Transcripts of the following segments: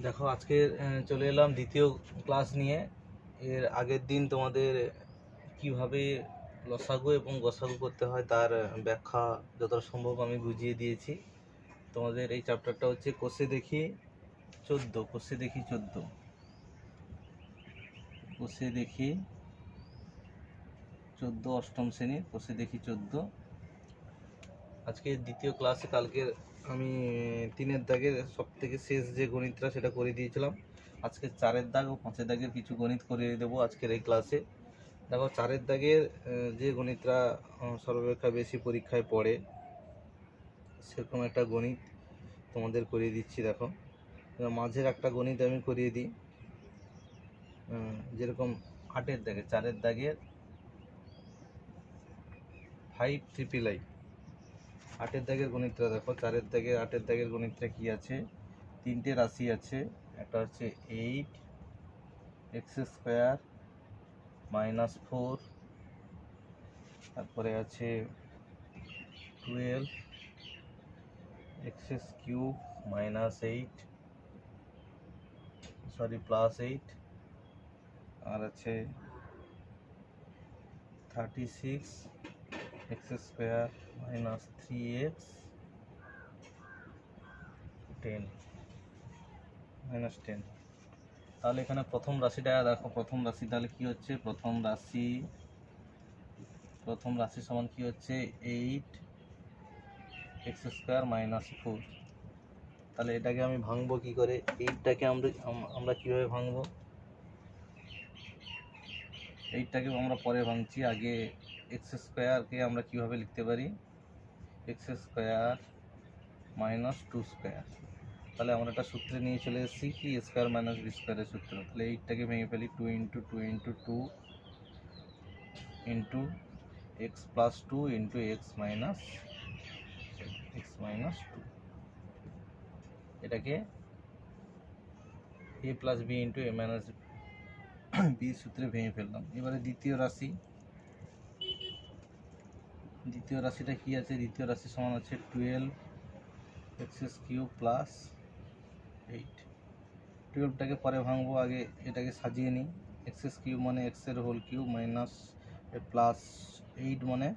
দেখো আজকে চলে এলাম দ্বিতীয় ক্লাস নিয়ে। এর আগের দিন তোমাদের কিভাবে লসাগু এবং গসাগু করতে হয় তার ব্যাখ্যা যতটা সম্ভব আমি বুঝিয়ে দিয়েছি। তোমাদের এই চ্যাপ্টারটা হচ্ছে কোষে দেখি 14, কোষে দেখি 14, কোষে দেখি 14, অষ্টম শ্রেণীর কোষে দেখি 14। আজকে দ্বিতীয় ক্লাসে কালকের আমি 3-এর দাগের সব থেকে শেষ যে গণিতটা সেটা করে দিয়েছিলাম। আজকে 4-এর দাগ ও 5-এর দাগের কিছু গণিত করে দেবো আজকের এই ক্লাসে। দেখো 4-এর দাগের যে গণিতটা সর্বাপেক্ষা বেশি পরীক্ষায় পড়ে সেরকম একটা গণিত তোমাদের করিয়ে দিচ্ছি। দেখো মাঝের একটা গণিত আমি করিয়ে দিই। যেরকম 8-এর দাগে 4-এর দাগের 5 8-এর দাগের গণিতটা দেখো। 4-এর দাগের 8-এর দাগের গণিতটা কি আছে? 3টে রাশি আছে। একটা হচ্ছে 8x² -4, তারপরে আছে 12x³ -8 +8, আর আছে 36x² -3x 10। তাহলে এখানে প্রথম রাশিটা দেখো। প্রথম রাশি তাহলে কি হচ্ছে? প্রথম রাশি সমান কি হচ্ছে? 8x² -4। তাহলে এটাকে আমি ভাঙবো কি করে? 8টাকে আমরা কিভাবে ভাঙবো? 8টাকে আমরা পরে ভাঙছি। আগে x²কে আমরা কিভাবে লিখতে পারি? x² -2²। তাহলে আমরা একটা সূত্রে নিয়ে চলে এসেছি কি a² - b² এর সূত্র। তাহলে 8টাকে ভেঙে ফেলি। 2 × 2 × 2 × x + 2 × x - 2। এটাকে a + b × a - b সূত্রে ভেঙে ফেললাম। এবারে দ্বিতীয় রাশিটা কি আছে? দ্বিতীয় রাশি সমান আছে 12x³ +8। 12টাকে পরে ভাঙবো, আগে এটাকে সাজিয়ে নিই। x³ মানে x এর হোল কিউব +8 মানে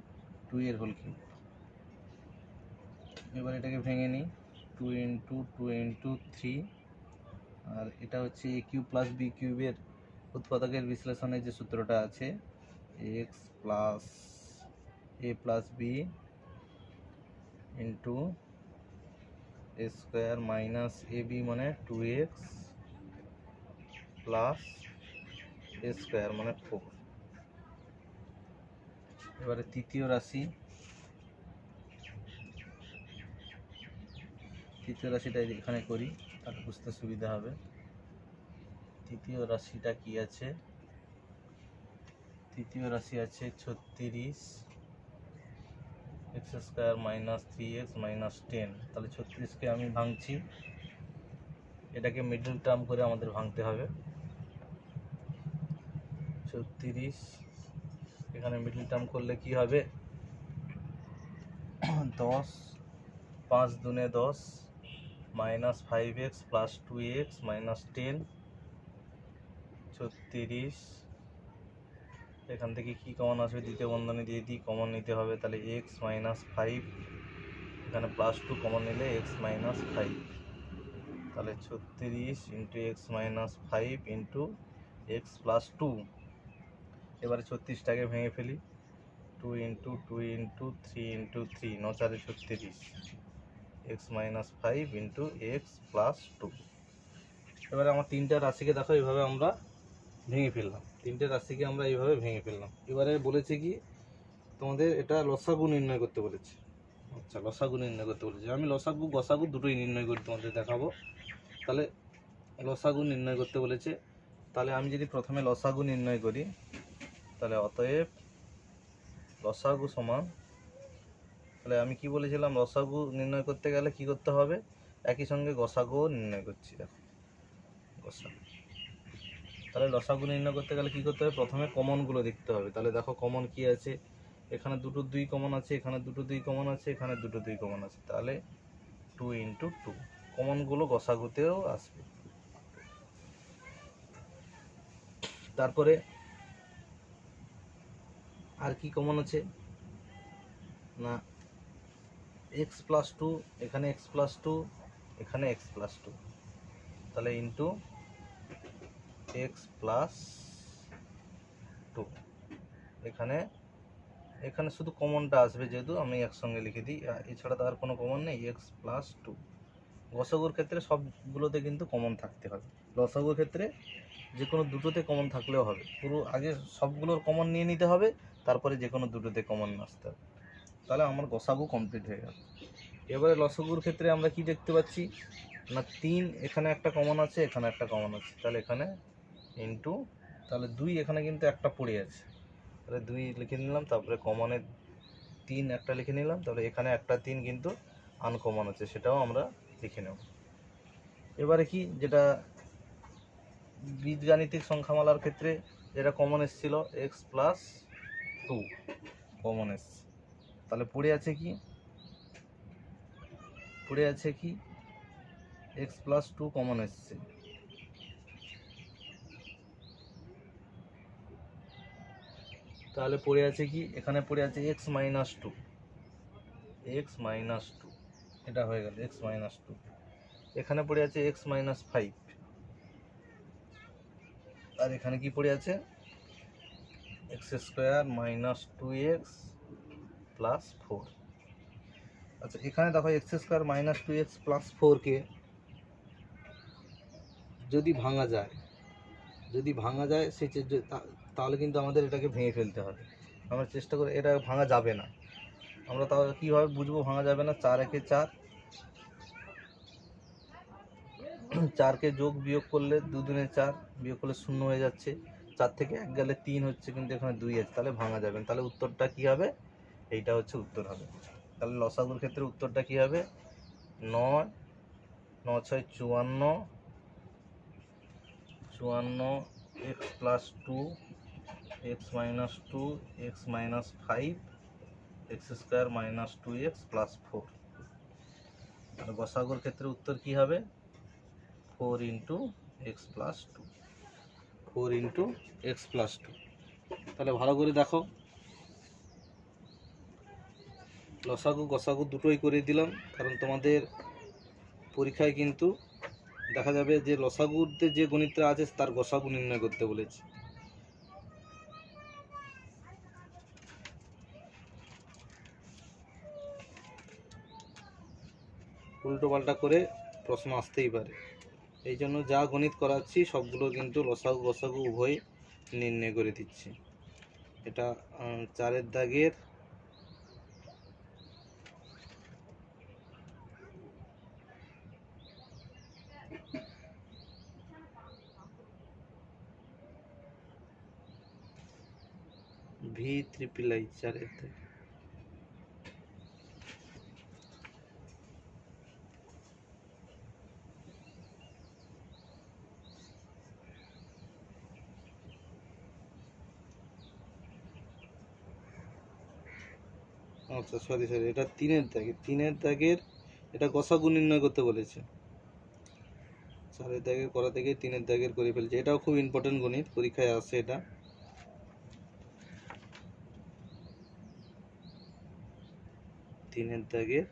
2 এর হোল কিউব। এবার এটাকে ভেঙে নিই। 2 × 2 × 3, আর এটা হচ্ছে a³ + b³ এর উৎপাদকের বিশ্লেষণে যে সূত্রটা আছে x + a + b × a² - ab মানে 2x + a² মানে 4। এবারে তৃতীয় রাশিটা এখানে করি, তাহলে বুঝতে সুবিধা হবে। তৃতীয় রাশিটা কি আছে? তৃতীয় রাশি আছে 36x² -3x -10। তাহলে 36কে আমি ভাঙছি। এটাকে মিডল টার্ম করে আমাদের ভাঙতে হবে। 36 এখানে মিডল টার্ম করলে কি হবে? 10, 5 × 10 -5x + 2x -10। 36 এখান থেকে কি কমন আসবে? দ্বিতীয় বন্ধনী দিয়ে দিই, কমন নিতে হবে। তাহলে x - 5, এখানে +2 কমন নিলে x - 5। তাহলে 36 × x - 5 × x + 2। এবারে 36টাকে ভেঙে ফেলি। 2 × 2 × 3 × 3 9 × 4 = 36, x - 5 × x + 2। এবারে আমার 3টা রাশিকে দেখো এইভাবে আমরা ভেঙে ফেললাম। 3টে রাশিকে আমরা এইভাবে ভেঙে ফেললাম। এবারে বলেছে কি তোমাদের এটা লসাগু নির্ণয় করতে বলেছে। আচ্ছা, লসাগু নির্ণয় করতে বলেছে। আমি লসাগু গসাগু দুটোই নির্ণয় করে তোমাদের দেখাবো। তাহলে লসাগু নির্ণয় করতে বলেছে। তাহলে আমি যদি প্রথমে লসাগু নির্ণয় করি, তাহলে অতএব লসাগু সমান, তাহলে আমি কি বলেছিলাম? লসাগু নির্ণয় করতে গেলে কি করতে হবে? একই সঙ্গে গসাগুও নির্ণয় করছি। দেখো গসাগু, তাহলে লসাগু নির্ণয় করতে গেলে কি করতে হবে? প্রথমে কমনগুলো দেখতে হবে। তাহলে দেখো কমন কি আছে? এখানে 2 2 কমন আছে, এখানে 2 2 কমন আছে, এখানে 2 2 কমন আছে। তাহলে 2 × 2 কমনগুলো গসাগুতেও আসবে। তারপরে আর কি কমন আছে না, এক্স প্লাস টু, এখানে এক্স প্লাস টু, এখানে এক্স প্লাস টু, তাহলে ইন্টু এক্স প্লাস টু। এখানে এখানে শুধু কমনটা আসবে, যেহেতু আমি একসঙ্গে লিখে দিই, এছাড়া তো আর কোনো কমন নেই, এক্স প্লাস টু। গসাগুর ক্ষেত্রে সবগুলোতে কিন্তু কমন থাকতে হবে, লসাগুর ক্ষেত্রে যে কোনো দুটোতে কমন থাকলেও হবে, পুরো আগে সবগুলোর কমন নিয়ে নিতে হবে, তারপরে যে কোনো দুটোতে কমন আসতে হবে, তাহলে আমার গসাগু কমপ্লিট হয়ে গেল। এবারে লসাগুর ক্ষেত্রে আমরা কি দেখতে পাচ্ছি না, 3 এখানে একটা কমন আছে, এখানে একটা কমন আছে, তাহলে এখানে ইন্টু, তাহলে 2 এখানে কিন্তু একটা পড়ে আছে, তাহলে 2 লিখে নিলাম, তারপরে কমনের 3 একটা লিখে নিলাম, তাহলে এখানে একটা 3 কিন্তু আনকমন আছে, সেটাও আমরা লিখে নেব। এবারে কি, যেটা বীজগাণিতিক সংখ্যামালার ক্ষেত্রে যেটা কমন এসেছিল, এক্স প্লাস টু কমন এসছে, তাহলে পড়ে আছে কি, পড়ে আছে কি এক্স প্লাস টু কমন এসছে, তাহলে পড়ে আছে কি, এখানে পড়ে আছে x minus two, x minus two, এটা হয়ে গেল এক্স মাইনাস টু। এখানে পড়ে আছে এক্স মাইনাস ফাইভ, আর এখানে কি পড়ে আছে, x square minus two x plus four. আচ্ছা, এখানে দেখো x square minus two x plus ফোরকে যদি ভাঙা যায়, যদি ভাঙা যায় সে তাহলে কিন্তু আমাদের এটাকে ভেঙে ফেলতে হবে। আমরা চেষ্টা করি, এটা ভাঙা যাবে না, আমরা তাহলে কীভাবে বুঝবো ভাঙা যাবে না, 4 একে 4, 4কে যোগ বিয়োগ করলে 2 দুনে 4, বিয়োগ করলে 0 হয়ে যাচ্ছে, 4 থেকে 1 গেলে 3 হচ্ছে, কিন্তু এখানে 2 আছে, তাহলে ভাঙা যাবে না, তাহলে উত্তরটা কি হবে, এইটা হচ্ছে উত্তর হবে। তাহলে লসাগুর ক্ষেত্রে উত্তরটা কি হবে, 9, 9 6 54, 54 x plus two, x minus two, x minus five, x square minus two x plus four. আর গসাগুর ক্ষেত্রে উত্তর কি হবে, 4 into x plus two, 4 into x plus two. তাহলে ভালো করে দেখো, লসাগু গসাগু দুটোই করে দিলাম, কারণ তোমাদের পরীক্ষায় কিন্তু দেখা যাবে যে লসাগুতে যে গণিতটা আছে তার গসাগু নির্ণয় করতে বলেছে। উল্টো পাল্টা করে প্রশ্ন আসতেই পারে, এই জন্য যা গণিত করাচ্ছি সবগুলো কিন্তু লসাগু গসাগু উভয় নির্ণয় করে দিচ্ছি। এটা 4-এর দাগের ভি ট্রিপল আই, 4-এর দাগ। আচ্ছা সরি, এটা 3-এর দাগের, 3-এর দাগের এটা গসাগু নির্ণয় করতে বলেছে, 4-এর দাগের করা থেকে 3-এর দাগের করে ফেলছে। এটাও খুব ইম্পর্টেন্ট গণিত, পরীক্ষায় আসে এটা। তিনের দাগের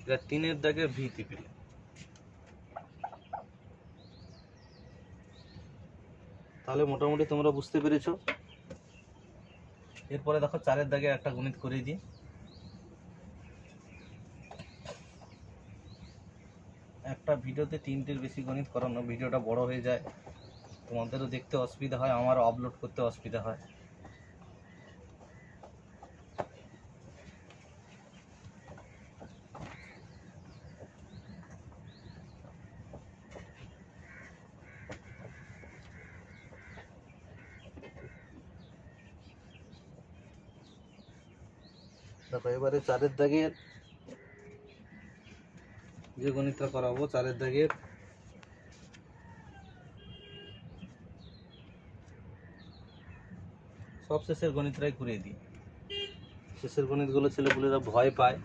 এটা 3-এর দাগের ভি ট্রিপল। তাহলে মোটামুটি তোমরা বুঝতে পেরেছো। এরপরে দেখো 4-এর দাগে একটা গণিত করে দিই। একটা ভিডিওতে 3টের বেশি গণিত করানো, ভিডিওটা বড় হয়ে যায়, তোমাদেরও দেখতে অসুবিধা হয়, আমারও আপলোড করতে অসুবিধা হয়। দেখো এবারে 4-এর দাগের যে গণিতটা করাবো, 4-এর দাগের সব শেষের গণিতটাই করে দিই। শেষের গণিতগুলো ছেলেপুলেরা ভয় পায়,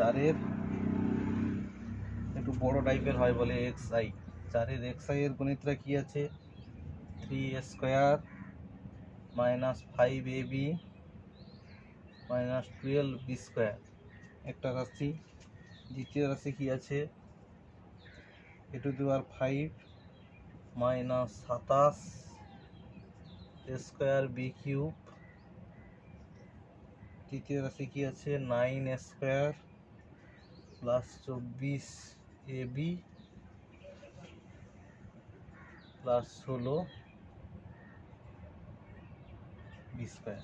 4-এর একটু বড় টাইপের হয় বলে xi, 4-এর xi এর গণিতটা কি আছে, 3a square minus 5ab minus 12b square একটা রাশি। দ্বিতীয় রাশি কি আছে, a to the power 5 minus 27 square b cube. তৃতীয় রাশি কি আছে, 9a square plus 24ab plus 16b square.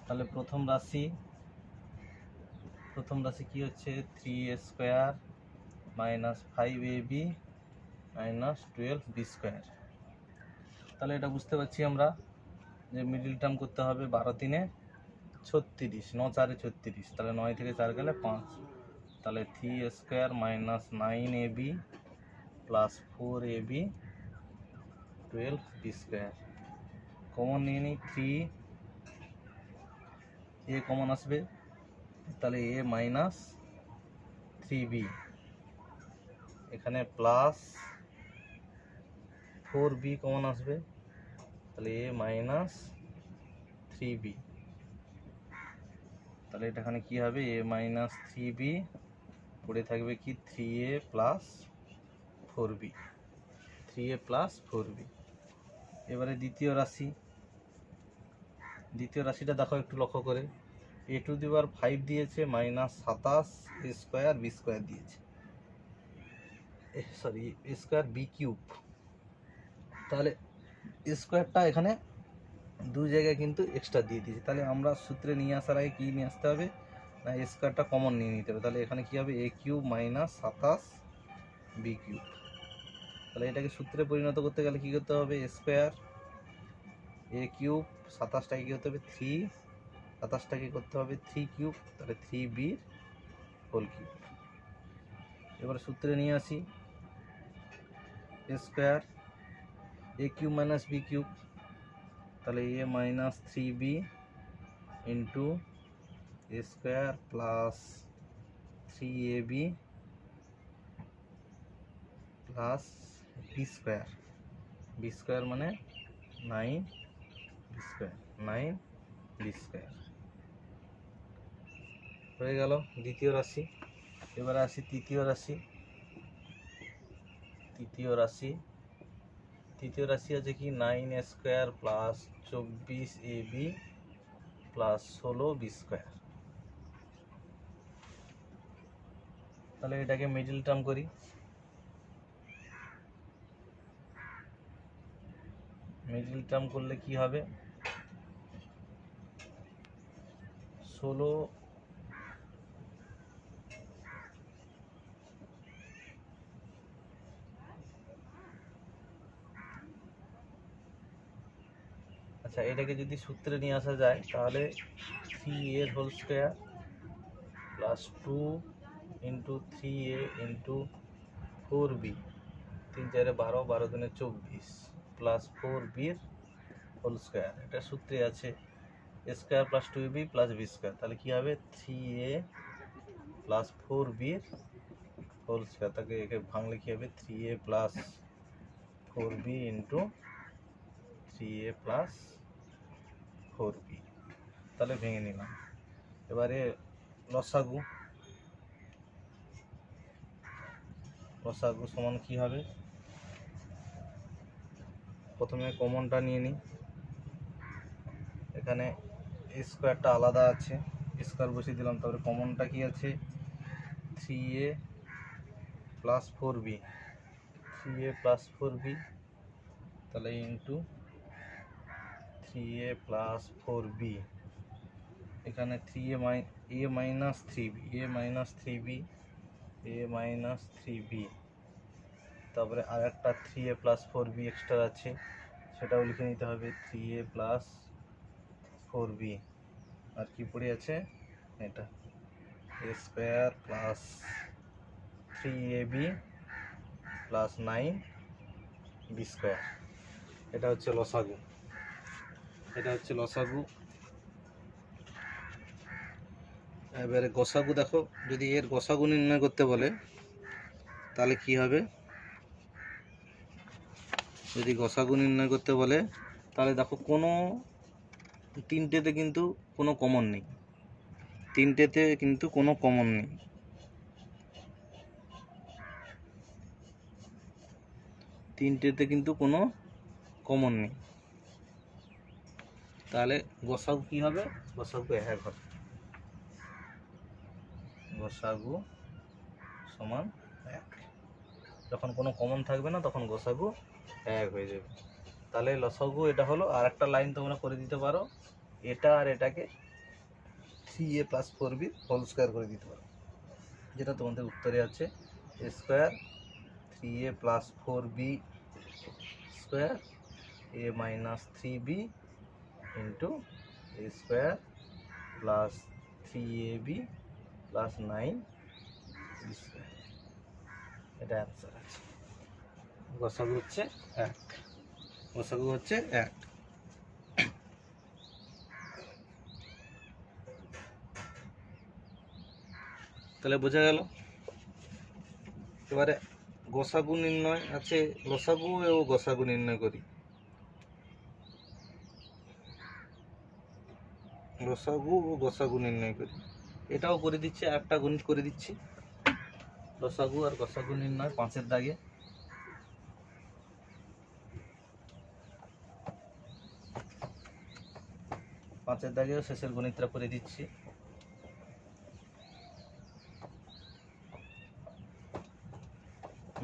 তাহলে প্রথম রাশি কি হচ্ছে, 3a square minus 5ab minus 12b square. তাহলে এটা বুঝতে পারছি আমরা যে মিডিল টার্ম করতে হবে 12×3 36, 9×4 36, তাহলে 9 থেকে 4 গেলে 5, তাহলে 3a square minus 9ab plus 4ab 12b square. Common নিয়ে নিই, 3a কমন আসবে, তাহলে a মাইনাস 3b, এখানে প্লাস 4b কমন আসবে, তাহলে a মাইনাস 3b, তাহলে এটা এখানে কি হবে, a মাইনাস 3b, পড়ে থাকবে কি 3a plus 4b, 3a plus 4b। এবারে দ্বিতীয় রাশিটা দেখো একটু লক্ষ্য করে, a টু দি পাওয়ার 5 দিয়েছে মাইনাস 27 স্কোয়ার বি স্কোয়ার দিয়েছে, সরি স্কোয়ার বি কিউব। তাহলে স্কোয়ারটা এখানে দুই জায়গায় কিন্তু এক্সট্রা দিয়ে দিয়েছে, তাহলে আমরা সূত্রে নিয়ে আসার আগে কী নিয়ে আসতে হবে না, স্কোয়ারটা কমন নিয়ে নিতে হবে। তাহলে এখানে কী হবে, a cube minus 27 b cube. তাহলে এটাকে সূত্রে পরিণত করতে গেলে কী করতে হবে, স্কোয়ার a কিউব 27টাকে কী করতে হবে 3, 27টাকে করতে হবে 3 কিউব, তাহলে 3b হোল কিউব। এবারে সূত্রে নিয়ে আসি, square a cube minus b cube, তাহলে a minus 3b into a square plus 3ab plus b square, b square মানে 9b স্কোয়ার, 9b স্কোয়ার হয়ে গেল দ্বিতীয় রাশি। এবারে আসি তৃতীয় রাশি আছে কি 9a square plus 24ab plus 16b square. তাহলে এটাকে মিডল টার্ম করি, মিডল টার্ম করলে কি হবে, 16 আচ্ছা এটাকে যদি সূত্রে নিয়ে আসা যায় তাহলে 3a whole square plus 2 into 3a into 4b, 3×4 12, 12×2 24 plus 4b whole square, এটা সূত্রে আছে square plus 2ab plus b square. তাহলে কী হবে 3a plus 4b whole square, তাকে একে ভাঙলে কী হবে 3a plus 4b into 3a plus 4b। তাহলে ভেঙে নিলাম। এবারে লসাগু সমান কি হবে, প্রথমে কমনটা নিয়ে নিই, এখানে স্কোয়ারটা আলাদা আছে, স্কোয়ার বসিয়ে দিলাম, তারপরে কমনটা কি আছে 3a plus 4b, 3a plus 4b, তাহলে ইন্টু 3a প্লাস 4b, এখানে 3a minus 3b, a minus 3b, a minus 3b, তারপরে আর একটা 3a প্লাস 4b এক্সট্রা আছে, সেটাও লিখে নিতে হবে 3a প্লাস 4b। আর কি পড়ে আছে, এটা a square plus 3ab plus 9b square. এটা হচ্ছে লসাগু। এবারে গসাগু দেখো, যদি এর গসাগু নির্ণয় করতে বলে তাহলে কি হবে? যদি গসাগু নির্ণয় করতে বলে তাহলে দেখো কোনো তিনটেতে কিন্তু কোনো কমন নেই, তিনটেতে কিন্তু কোনো কমন নেই। তিনটেতে কিন্তু কোনো কমন নেই, তাহলে গসাগু কি হবে? গসাগু 1 হবে। গসাগু সমান 1। যখন কোনো কমন থাকবে না তখন গসাগু 1 হয়ে যাবে। তাহলে লসাগু এটা হলো। আর একটা লাইন তোমরা করে দিতে পারো, এটা আর এটাকে 3a + 4b হোল স্কোয়ার করে দিতে পারো, যেটা তোমাদের উত্তরে আছে a square 3a + 4b square a - 3b into a square plus 3ab plus 9b square. এটা অ্যান্সার আছে। গসাগু হচ্ছে 1। গসাগু হচ্ছে 1। তাহলে বোঝা গেল। এবারে গসাগু নির্ণয় আছে, লসাগু ও গসাগু নির্ণয় করি। লসাগু ও গসাগু নির্ণয় করি, এটাও করে দিচ্ছি। একটা গণিত করে দিচ্ছি, লসাগু আর গসাগু নির্ণয় 5-এর দাগে। পাঁচের দাগেও শেষের গণিতটা করে দিচ্ছি।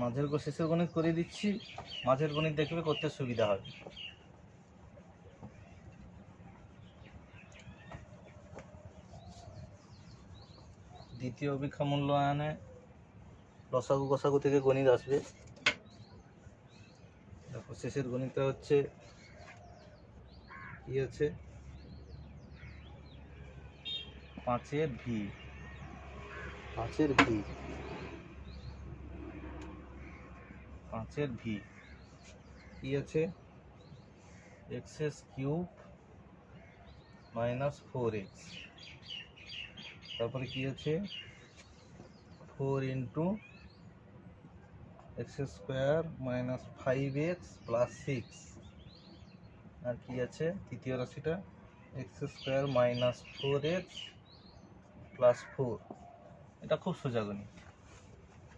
মাঝের শেষের গণিত করে দিচ্ছি, মাঝের গণিত দেখবে করতে সুবিধা হবে। দ্বিতীয় অভিক্ষা মূল্যায়নে লসাগু গসাগু থেকে গণিত আসবে। দেখো শেষের গণিতটা হচ্ছে কি আছে, 5-এর ভি। 5-এর ভি, 5-এর ভি কি আছে, x³ - 4x। তারপরে কি আছে, 4 × x² - 5x + 6। আর কি আছে তৃতীয় রাশিটা, x² - 4x + 4। এটা খুব সোজা গণিত।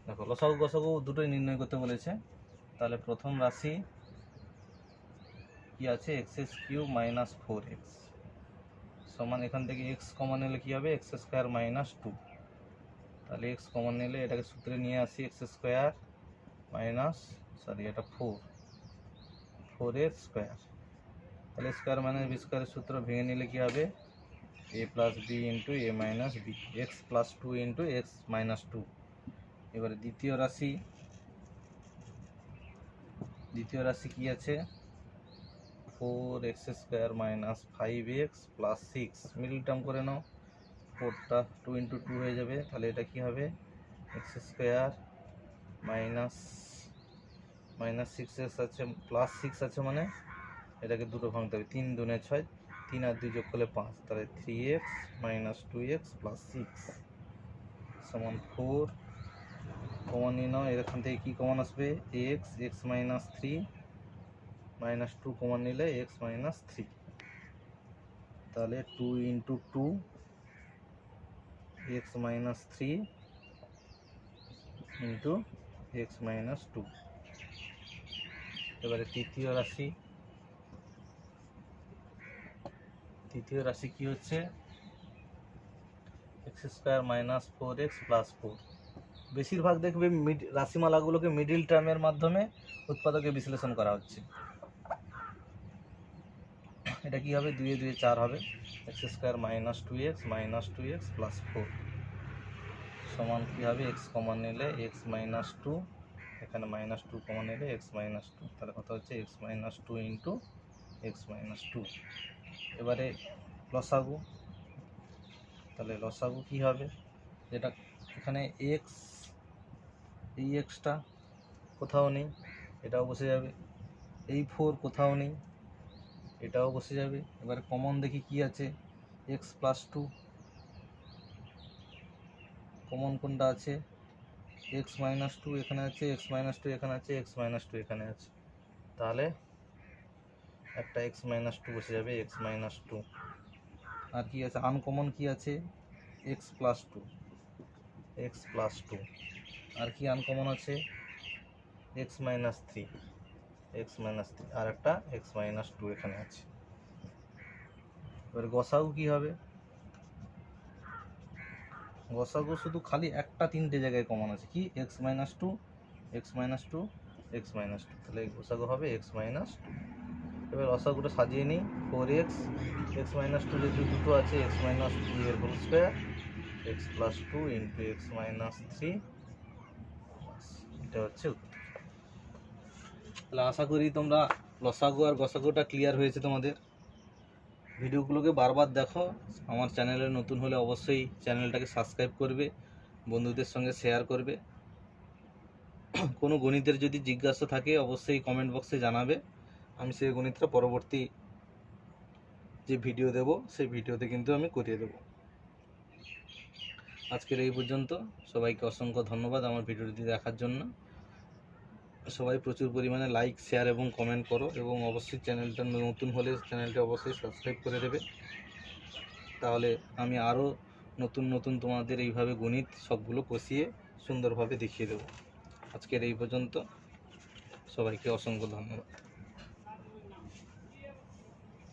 দেখো লসাগু গসাগু দুটোই নির্ণয় করতে বলেছে। তাহলে প্রথম রাশি কি আছে, x³ - 4x সমান, এখান থেকে x কমন নিলে কি হবে, x² - 2। তাহলে x কমন নিলে এটাকে সূত্রে নিয়ে আসি, x² এটা 4x স্কোয়ার। তাহলে স্কোয়ার মানে বি স্কোয়ারের সূত্র ভেঙে নিলে কি হবে, a + b × a - b, x + 2 × x - 2। এবারে দ্বিতীয় রাশি কি আছে, 4x² - 5x + 6। মিডল টার্ম করে নাও, 4টা 2 × 2 হয়ে যাবে। তাহলে এটা কি হবে, x² - 6x আছে, +6 আছে, মানে এটাকে দুটো ভাঙতে হবে, 3 × 2 = 6, 3 আর 2 যোগ করলে 5। তাহলে 3x - 2x + 6 সমান 4। কমন নিয়ে নাও, এখান থেকে কি কমন আসবে, x - 3 - 2 কমন নিলে x - 3। তাহলে 2 × 2 x - 3 × x - 2। এবারে তৃতীয় রাশি কি হচ্ছে, x² - 4x + 4। বেশিরভাগ দেখবে রাশিমালাগুলোকে মিডিল টার্মের মাধ্যমে উৎপাদকে বিশ্লেষণ করা হচ্ছে। এটা কি হবে, 2 × 2 = 4 হবে, x² - 2x - 2x + 4 সমান কি হবে, x কমন নিলে x - 2, এখানে -2 কমন নিলে x - 2। তাহলে কত হচ্ছে, x - 2 × x - 2। এবারে লসাগু, তাহলে লসাগু কি হবে, যেটা এখানে x, এই xটা কোথাও নেই, এটাও বসে যাবে, এই 4 কোথাও নেই, এটাও বসে যাবে। এবারে কমন দেখি কি আছে, x + 2, কমন কোনটা আছে, এক্স মাইনাস টু এখানে আছে, এক্স মাইনাস টু এখানে আছে, এক্স মাইনাস টু এখানে আছে, তাহলে একটা এক্স মাইনাস টু বসে যাবে, এক্স মাইনাস টু। আর কি আছে আনকমন, কি আছে x plus two, x plus two. আর কি আনকমন আছে x minus three, x minus three, আর একটা এক্স মাইনাস টু এখানে আছে। এবার গসাগু কি হবে, গসাগু শুধু খালি একটা তিনটে জায়গায় কমন আছে, কি x minus two, x minus two, x minus two, তাহলে গসাগু হবে এক্স মাইনাস টু। এবার গসাগুটা সাজিয়ে নিই, four x, x minus two যেহেতু দুটো আছে, এক্স মাইনাস টু এর whole square, x plus two into x minus three, এটা হচ্ছে উত্তর। তাহলে আশা করি তোমরা লসাগু আর গসাগুটা ক্লিয়ার হয়েছে তোমাদের। ভিডিওগুলোকে বারবার দেখো, আমার চ্যানেলে নতুন হলে অবশ্যই চ্যানেলটাকে সাবস্ক্রাইব করবে, বন্ধুদের সঙ্গে শেয়ার করবে। কোনো গণিতের যদি জিজ্ঞাসা থাকে অবশ্যই কমেন্ট বক্সে জানাবে, আমি সেই গণিতটা পরবর্তী যে ভিডিও দেব সেই ভিডিওতে কিন্তু আমি করিয়ে দেব। আজকের এই পর্যন্ত, সবাইকে অসংখ্য ধন্যবাদ আমার ভিডিওটি দেখার জন্য। সবাই প্রচুর পরিমাণে লাইক, শেয়ার এবং কমেন্ট করো, এবং অবশ্যই চ্যানেলটা নতুন হলে চ্যানেলটা অবশ্যই সাবস্ক্রাইব করে দেবে, তাহলে আমি আরও নতুন নতুন তোমাদের এইভাবে গণিত সবগুলো কষিয়ে সুন্দরভাবে দেখিয়ে দেবো। আজকের এই পর্যন্ত, সবাইকে অসংখ্য ধন্যবাদ।